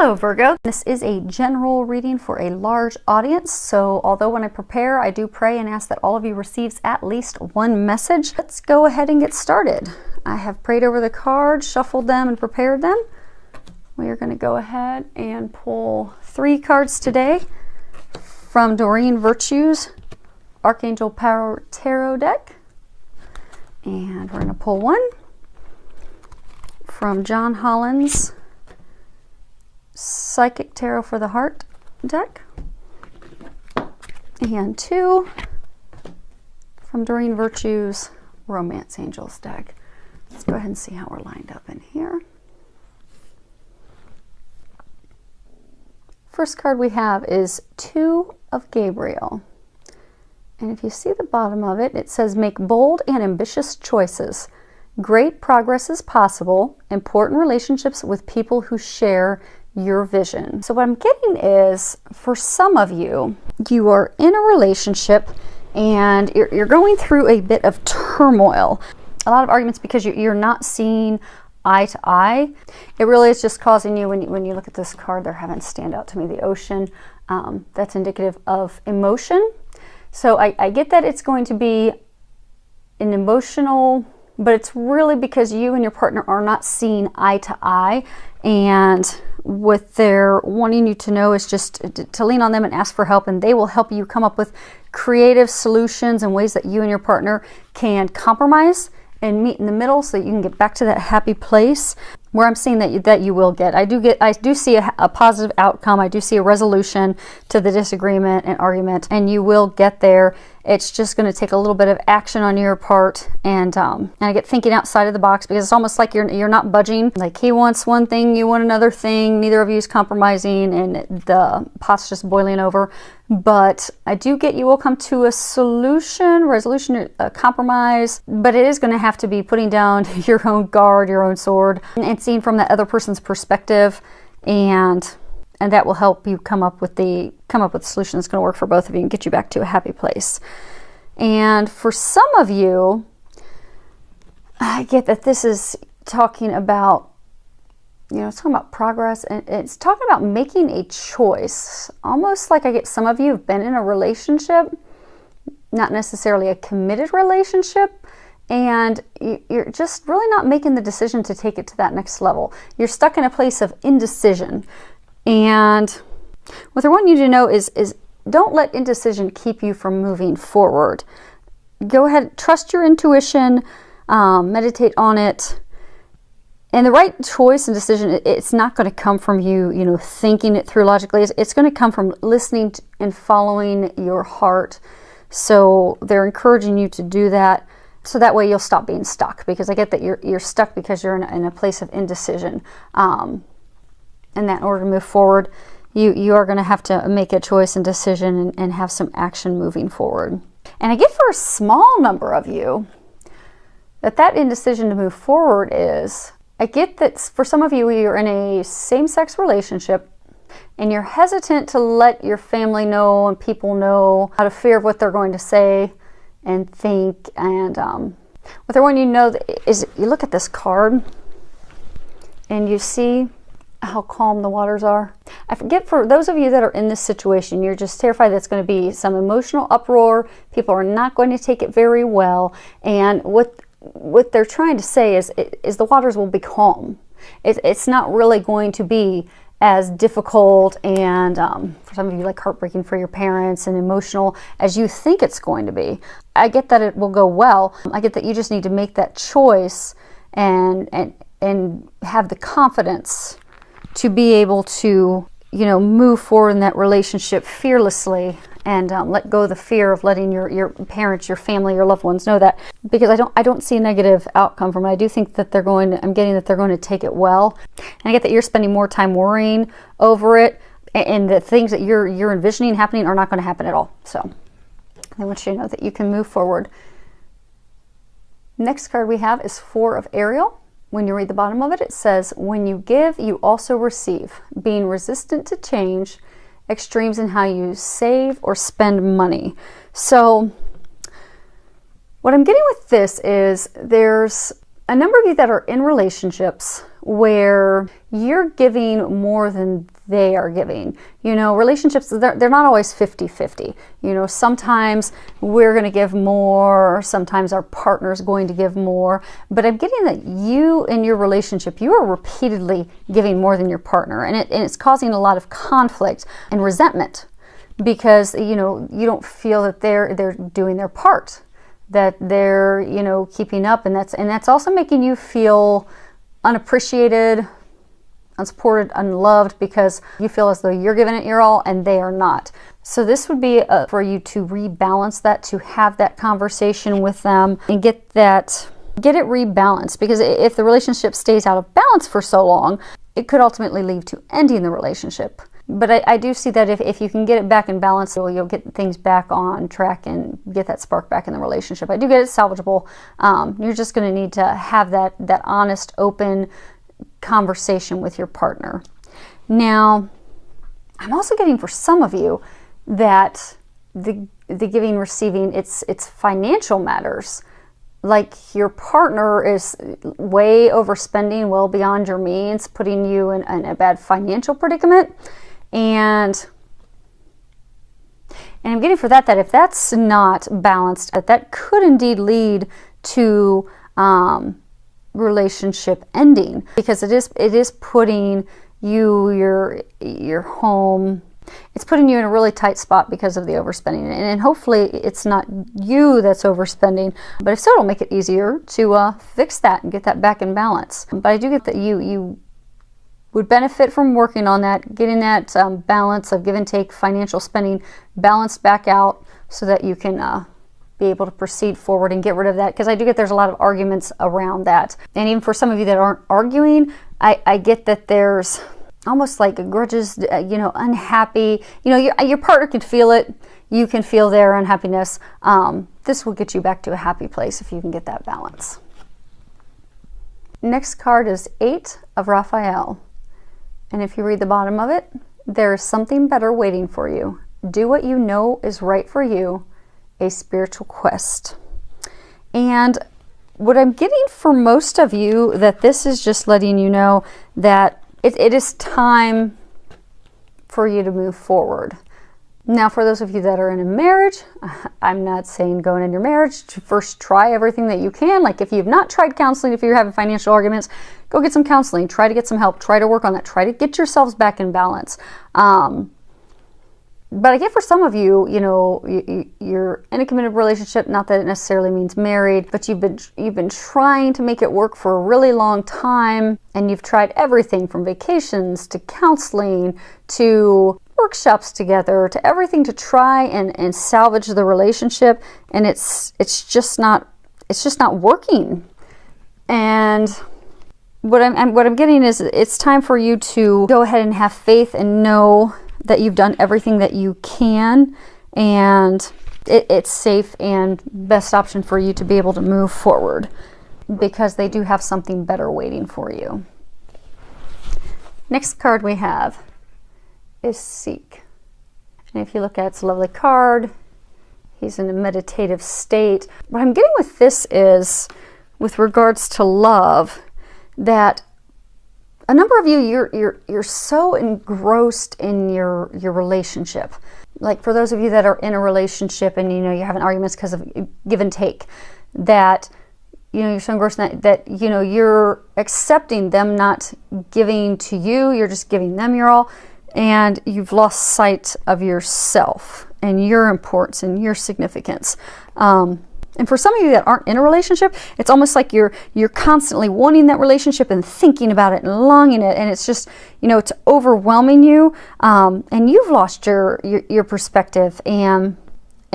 Hello Virgo, this is a general reading for a large audience, so although when I prepare I do pray and ask that all of you receives at least one message. Let's go ahead and get started. I have prayed over the cards, shuffled them, and prepared them. We are going to go ahead and pull 3 cards today from Doreen Virtue's Archangel Power Tarot deck, and we're going to pull 1 from John Holland's Psychic Tarot for the Heart deck, and 2 from Doreen Virtue's Romance Angels deck. Let's go ahead and see how we're lined up in here. First card we have is 2 of Gabriel. And if you see the bottom of it, it says make bold and ambitious choices. Great progress is possible. Important relationships with people who share your vision. So what I'm getting is, for some of you, you are in a relationship and you're going through a bit of turmoil. A lot of arguments because you're not seeing eye to eye. It really is just causing you, when you look at this card, they're having stand out to me, the ocean. That's indicative of emotion. So I get that it's going to be an emotional, but it's really because you and your partner are not seeing eye to eye, and what they're wanting you to know is just to lean on them and ask for help, and they will help you come up with creative solutions and ways that you and your partner can compromise and meet in the middle so that you can get back to that happy place where I'm seeing that you will get. I do see a positive outcome. I do see a resolution to the disagreement and argument, and you will get there. It's just going to take a little bit of action on your part, and I get thinking outside of the box, because it's almost like you're not budging. Like, he wants one thing, you want another thing. Neither of you is compromising, and the pot's just boiling over. But I do get you will come to a solution, resolution, a compromise, but it is going to have to be putting down your own guard, your own sword, and seeing from that other person's perspective, and that will help you come up with the solution that's going to work for both of you and get you back to a happy place. And for some of you, I get that this is talking about, it's talking about progress, and it's talking about making a choice. Almost like I get some of you have been in a relationship, not necessarily a committed relationship, and you're just really not making the decision to take it to that next level. You're stuck in a place of indecision. And what I want you to know is don't let indecision keep you from moving forward. Go ahead, trust your intuition, meditate on it. And the right choice and decision, it's not going to come from you, thinking it through logically. It's going to come from listening and following your heart. So they're encouraging you to do that, so that way you'll stop being stuck. Because I get that you're stuck because you're in a place of indecision. And that in order to move forward, you are going to have to make a choice and decision and have some action moving forward. And I get for a small number of you that indecision to move forward is, I get that for some of you, you're in a same-sex relationship and you're hesitant to let your family know and people know, out of fear of what they're going to say and think. And what I want you to know is, you look at this card and you see how calm the waters are. I forget, for those of you that are in this situation, you're just terrified that it's going to be some emotional uproar. People are not going to take it very well. And what they're trying to say is the waters will be calm. It's not really going to be as difficult and for some of you, like heartbreaking for your parents and emotional as you think it's going to be. I get that it will go well. I get that you just need to make that choice and have the confidence to be able to, move forward in that relationship fearlessly, and let go of the fear of letting your parents, your family, your loved ones know that. Because I don't see a negative outcome from it. I do think that I'm getting that they're going to take it well. And I get that you're spending more time worrying over it, and the things that you're envisioning happening are not going to happen at all. So I want you to know that you can move forward. Next card we have is 4 of Ariel. When you read the bottom of it, it says, when you give, you also receive. Being resistant to change, extremes in how you save or spend money. So what I'm getting with this is, there's a number of you that are in relationships where you're giving more than they are giving. You know, relationships, they're not always 50-50. You know, sometimes we're going to give more, sometimes our partner's going to give more, but I'm getting that you in your relationship, you are repeatedly giving more than your partner, and it's causing a lot of conflict and resentment because, you know, you don't feel that they're doing their part, that they're, you know, keeping up, and that's also making you feel unappreciated, unsupported, unloved, because you feel as though you're giving it your all and they are not. So this would be for you to rebalance that, to have that conversation with them and get it rebalanced, because if the relationship stays out of balance for so long, it could ultimately lead to ending the relationship. But I do see that if you can get it back in balance, you'll get things back on track and get that spark back in the relationship. I do get it salvageable. You're just going to need to have that honest, open conversation with your partner. Now, I'm also getting for some of you that the giving, receiving, it's financial matters. Like your partner is way overspending, well beyond your means, putting you in a bad financial predicament. And I'm getting for that if that's not balanced, that could indeed lead to relationship ending, because it is putting you, your home, it's putting you in a really tight spot because of the overspending. And hopefully it's not you that's overspending, but if so, it'll make it easier to fix that and get that back in balance. But I do get that you would benefit from working on that, getting that balance of give and take, financial spending balanced back out, so that you can be able to proceed forward and get rid of that. Because I do get there's a lot of arguments around that. And even for some of you that aren't arguing, I get that there's almost like grudges, you know, unhappy. You know, your partner can feel it. You can feel their unhappiness. This will get you back to a happy place if you can get that balance. Next card is 8 of Raphael. And if you read the bottom of it, there is something better waiting for you. Do what you know is right for you, a spiritual quest. And what I'm getting for most of you, that this is just letting you know that it is time for you to move forward. Now, for those of you that are in a marriage, I'm not saying going in your marriage to first try everything that you can. Like if you've not tried counseling, if you're having financial arguments, go get some counseling, try to get some help, try to work on that, try to get yourselves back in balance. But I get for some of you, you know, you're in a committed relationship, not that it necessarily means married, but you've been trying to make it work for a really long time, and you've tried everything from vacations to counseling to workshops together to everything to try and salvage the relationship, and it's just not working. And what I'm getting is it's time for you to go ahead and have faith and know that you've done everything that you can, and it's safe and best option for you to be able to move forward, because they do have something better waiting for you. Next card we have is Seek. And if you look at it, it's a lovely card. He's in a meditative state. What I'm getting with this is, with regards to love, that a number of you, you're so engrossed in your relationship. Like for those of you that are in a relationship and you know you're having arguments because of give and take, that you know you're so engrossed in that you know you're accepting them not giving to you, you're just giving them your all, and you've lost sight of yourself and your importance and your significance. And for some of you that aren't in a relationship, it's almost like you're constantly wanting that relationship and thinking about it and longing it, and it's just, you know, it's overwhelming you, and you've lost your perspective. And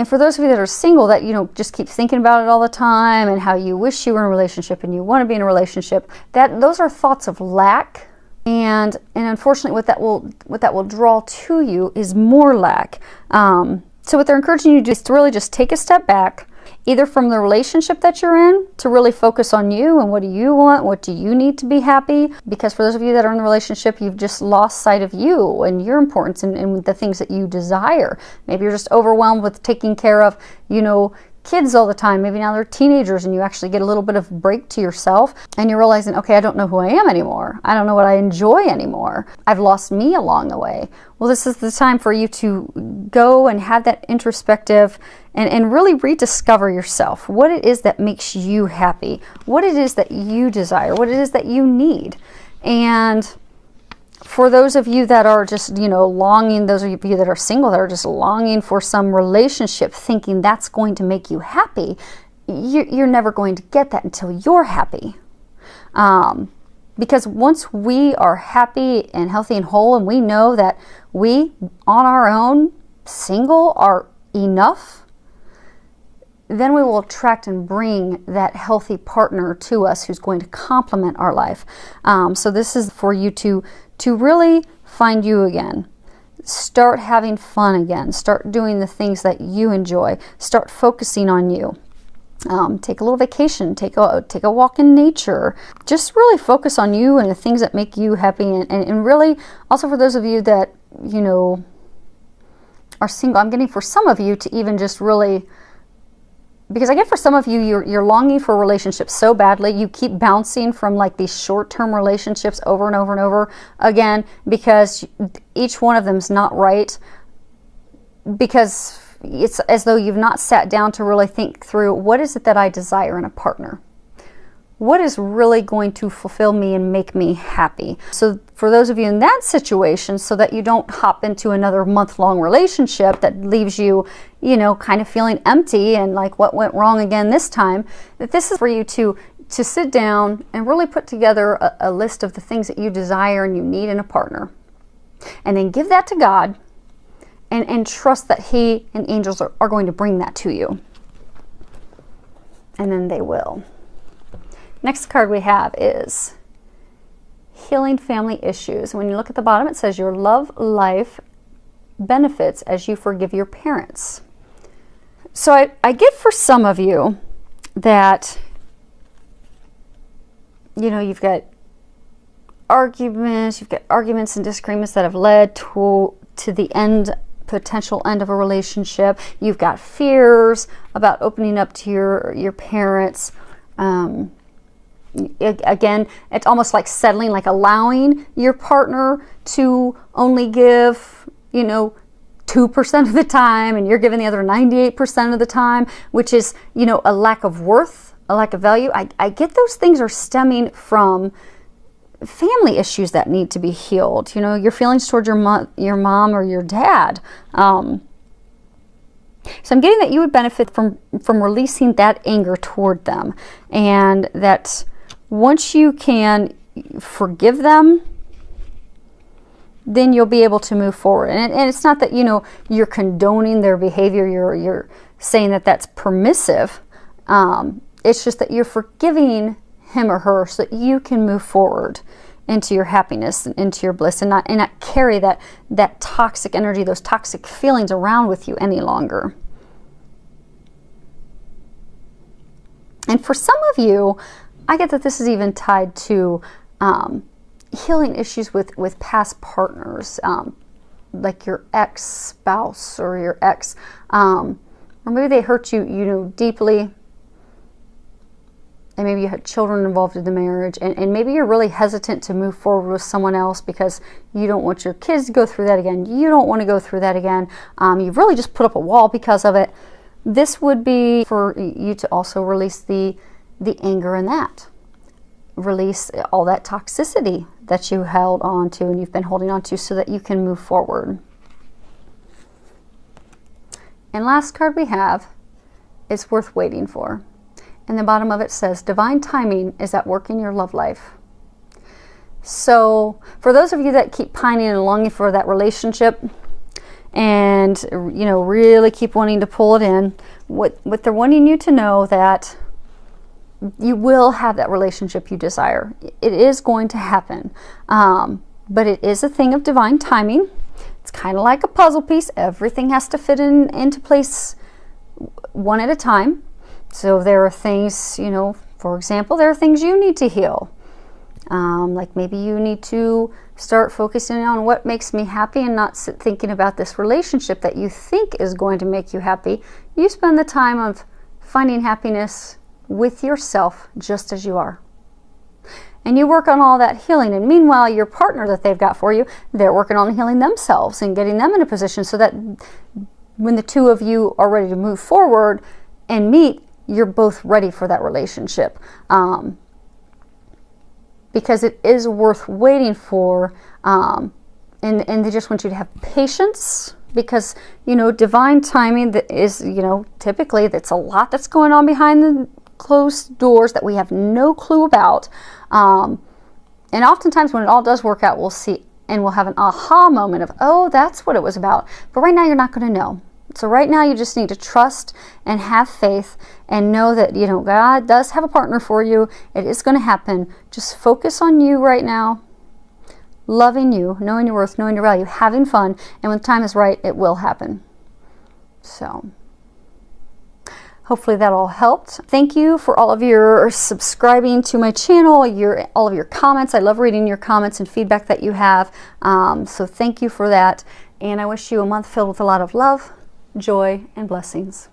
for those of you that are single, that, you know, just keep thinking about it all the time and how you wish you were in a relationship and you want to be in a relationship, that those are thoughts of lack. And unfortunately, what that will draw to you is more lack. So what they're encouraging you to do is to really just take a step back, either from the relationship that you're in, to really focus on you and what do you want, what do you need to be happy. Because for those of you that are in the relationship, you've just lost sight of you and your importance and the things that you desire. Maybe you're just overwhelmed with taking care of, you know, kids all the time. Maybe now they're teenagers and you actually get a little bit of break to yourself and you're realizing, okay, I don't know who I am anymore. I don't know what I enjoy anymore. I've lost me along the way. Well, this is the time for you to go and have that introspective and really rediscover yourself, what it is that makes you happy, what it is that you desire, what it is that you need. And for those of you that are just, longing, those of you that are single, that are just longing for some relationship, thinking that's going to make you happy, you're never going to get that until you're happy. Because once we are happy and healthy and whole, and we know that we, on our own, single, are enough, then we will attract and bring that healthy partner to us who's going to complement our life. So this is for you to really find you again. Start having fun again. Start doing the things that you enjoy. Start focusing on you. Take a little vacation. Take a walk in nature. Just really focus on you and the things that make you happy. And really, also for those of you that, are single, I'm getting for some of you to even just really... Because I get for some of you, you're longing for relationships so badly, you keep bouncing from like these short-term relationships over and over and over again, because each one of them is not right, because it's as though you've not sat down to really think through, what is it that I desire in a partner? What is really going to fulfill me and make me happy? So for those of you in that situation, so that you don't hop into another month-long relationship that leaves you, kind of feeling empty and like, what went wrong again this time, that this is for you to sit down and really put together a list of the things that you desire and you need in a partner. And then give that to God and trust that He and angels are going to bring that to you. And then they will. Next card we have is healing family issues. When you look at the bottom, it says your love life benefits as you forgive your parents. So I get for some of you that, you've got arguments and disagreements that have led to the potential end of a relationship. You've got fears about opening up to your parents. Again, it's almost like settling, like allowing your partner to only give, 2% of the time, and you're giving the other 98% of the time, which is, a lack of worth, a lack of value. I get those things are stemming from family issues that need to be healed. Your feelings towards your mom or your dad. So I'm getting that you would benefit from releasing that anger toward them, and that once you can forgive them, then you'll be able to move forward. And it's not that, you're condoning their behavior, you're saying that that's permissive. It's just that you're forgiving him or her so that you can move forward into your happiness and into your bliss, and not carry that toxic energy, those toxic feelings around with you any longer. And for some of you, I get that this is even tied to healing issues with past partners, like your ex-spouse or your ex, or maybe they hurt you, deeply, and maybe you had children involved in the marriage, and maybe you're really hesitant to move forward with someone else because you don't want your kids to go through that again. You don't want to go through that again. You've really just put up a wall because of it. This would be for you to also release the anger in that. Release all that toxicity that you held on to and you've been holding on to, so that you can move forward. And last card we have is worth waiting for. And the bottom of it says, divine timing is at work in your love life. So for those of you that keep pining and longing for that relationship, and really keep wanting to pull it in, what they're wanting you to know, that you will have that relationship you desire. It is going to happen, but it is a thing of divine timing. It's kind of like a puzzle piece. Everything has to fit into place one at a time. So there are things, for example, there are things you need to heal. Like maybe you need to start focusing on what makes me happy, and not thinking about this relationship that you think is going to make you happy. You spend the time of finding happiness with yourself just as you are. And you work on all that healing. And meanwhile, your partner that they've got for you, they're working on healing themselves and getting them in a position so that when the two of you are ready to move forward and meet, you're both ready for that relationship. Because it is worth waiting for. And they just want you to have patience, because, you know, divine timing that is, you know, typically that's a lot that's going on behind the closed doors that we have no clue about. And oftentimes when it all does work out, we'll see and we'll have an aha moment of, oh, that's what it was about. But right now you're not going to know. So right now you just need to trust and have faith and know that, you know, God does have a partner for you. It is going to happen. Just focus on you right now. Loving you, knowing your worth, knowing your value, having fun, and when the time is right, it will happen. So, hopefully that all helped. Thank you for all of your subscribing to my channel, all of your comments. I love reading your comments and feedback that you have. So thank you for that. And I wish you a month filled with a lot of love, joy, and blessings.